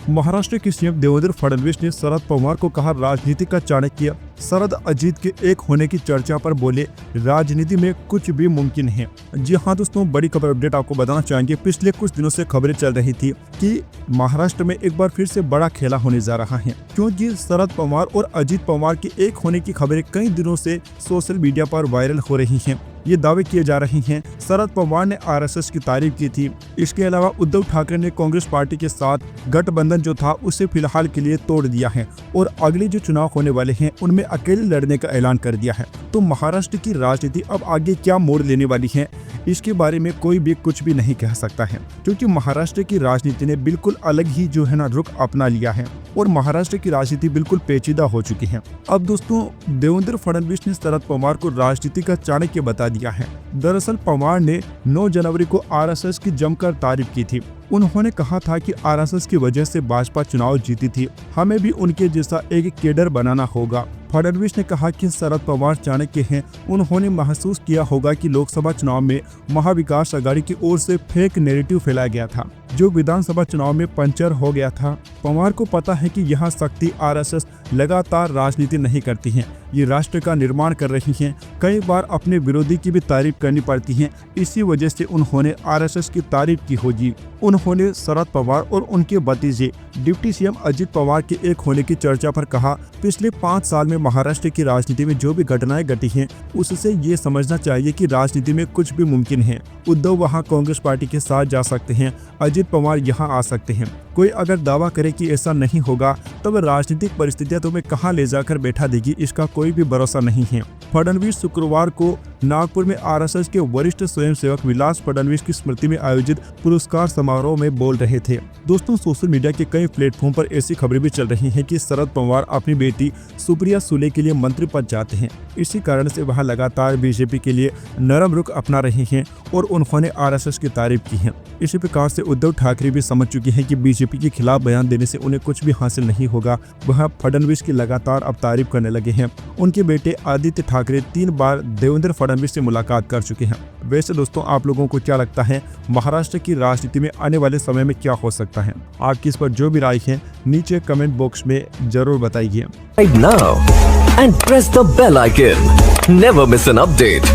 महाराष्ट्र के सीएम देवेंद्र फडणवीस ने शरद पवार को कहा राजनीति का चाणक्य। शरद अजीत के एक होने की चर्चा पर बोले राजनीति में कुछ भी मुमकिन है। जी हाँ दोस्तों, बड़ी खबर अपडेट आपको बताना चाहेंगे। पिछले कुछ दिनों से खबरें चल रही थी कि महाराष्ट्र में एक बार फिर से बड़ा खेला होने जा रहा है, क्योंकि शरद पवार और अजीत पवार के एक होने की खबरें कई दिनों से सोशल मीडिया पर वायरल हो रही हैं। ये दावे किए जा रहे हैं शरद पवार ने आरएसएस की तारीफ की थी। इसके अलावा उद्धव ठाकरे ने कांग्रेस पार्टी के साथ गठबंधन जो था उसे फिलहाल के लिए तोड़ दिया है और अगले जो चुनाव होने वाले हैं उनमें अकेले लड़ने का ऐलान कर दिया है। तो महाराष्ट्र की राजनीति अब आगे क्या मोड़ लेने वाली है, इसके बारे में कोई भी कुछ भी नहीं कह सकता है, क्योंकि महाराष्ट्र की राजनीति ने बिल्कुल अलग ही जो है ना रुख अपना लिया है और महाराष्ट्र की राजनीति बिल्कुल पेचीदा हो चुकी है। अब दोस्तों, देवेंद्र फडणवीस ने शरद पवार को राजनीति का चाणक्य बता दिया है। दरअसल पवार ने 9 जनवरी को आरएसएस की जमकर तारीफ की थी। उन्होंने कहा था कि आरएसएस की वजह से भाजपा चुनाव जीती थी, हमें भी उनके जैसा एक केडर बनाना होगा। फडणवीस ने कहा कि शरद पवार चाणक्य हैं। उन्होंने महसूस किया होगा कि लोकसभा चुनाव में महाविकास आघाड़ी की ओर से फेक नैरेटिव फैलाया गया था, जो विधानसभा चुनाव में पंचर हो गया था। पवार को पता है कि यह शक्ति आरएसएस लगातार राजनीति नहीं करती है, ये राष्ट्र का निर्माण कर रही हैं। कई बार अपने विरोधी की भी तारीफ करनी पड़ती है, इसी वजह से उन्होंने आरएसएस की तारीफ की होगी। उन्होंने शरद पवार और उनके भतीजे डिप्टी सीएम अजित पवार के एक होने की चर्चा पर कहा, पिछले 5 साल में महाराष्ट्र की राजनीति में जो भी घटनाएं घटी हैं, उससे ये समझना चाहिए कि राजनीति में कुछ भी मुमकिन है। उद्धव वहां कांग्रेस पार्टी के साथ जा सकते हैं, अजित पवार यहां आ सकते हैं। कोई अगर दावा करे कि ऐसा नहीं होगा, तब राजनीतिक परिस्थितियां तुम्हें कहां ले जाकर बैठा देगी, इसका कोई भी भरोसा नहीं है। फडणवीस शुक्रवार को नागपुर में आरएसएस के वरिष्ठ स्वयंसेवक विलास फडणवीस की स्मृति में आयोजित पुरस्कार समारोह में बोल रहे थे। दोस्तों, सोशल मीडिया के कई प्लेटफॉर्म पर ऐसी खबरें भी चल रही हैं कि शरद पवार अपनी बेटी सुप्रिया सुले के लिए मंत्री पद चाहते हैं। इसी कारण से वह लगातार बीजेपी के लिए नरम रुख अपना रहे हैं और उन्होंने आरएसएस की तारीफ की है। इसी प्रकार से उद्धव ठाकरे भी समझ चुके हैं कि बीजेपी के खिलाफ बयान देने से उन्हें कुछ भी हासिल नहीं होगा। वह फडणवीस की लगातार अब तारीफ करने लगे हैं। उनके बेटे आदित्य ठाकरे 3 बार देवेंद्र फडणवीस से मुलाकात कर चुके हैं। वैसे दोस्तों, आप लोगों को क्या लगता है महाराष्ट्र की राजनीति में आने वाले समय में क्या हो सकता है? आपकी इस पर जो भी राय है नीचे कमेंट बॉक्स में जरूर बताइए। Right now and press the bell icon. Never miss an update.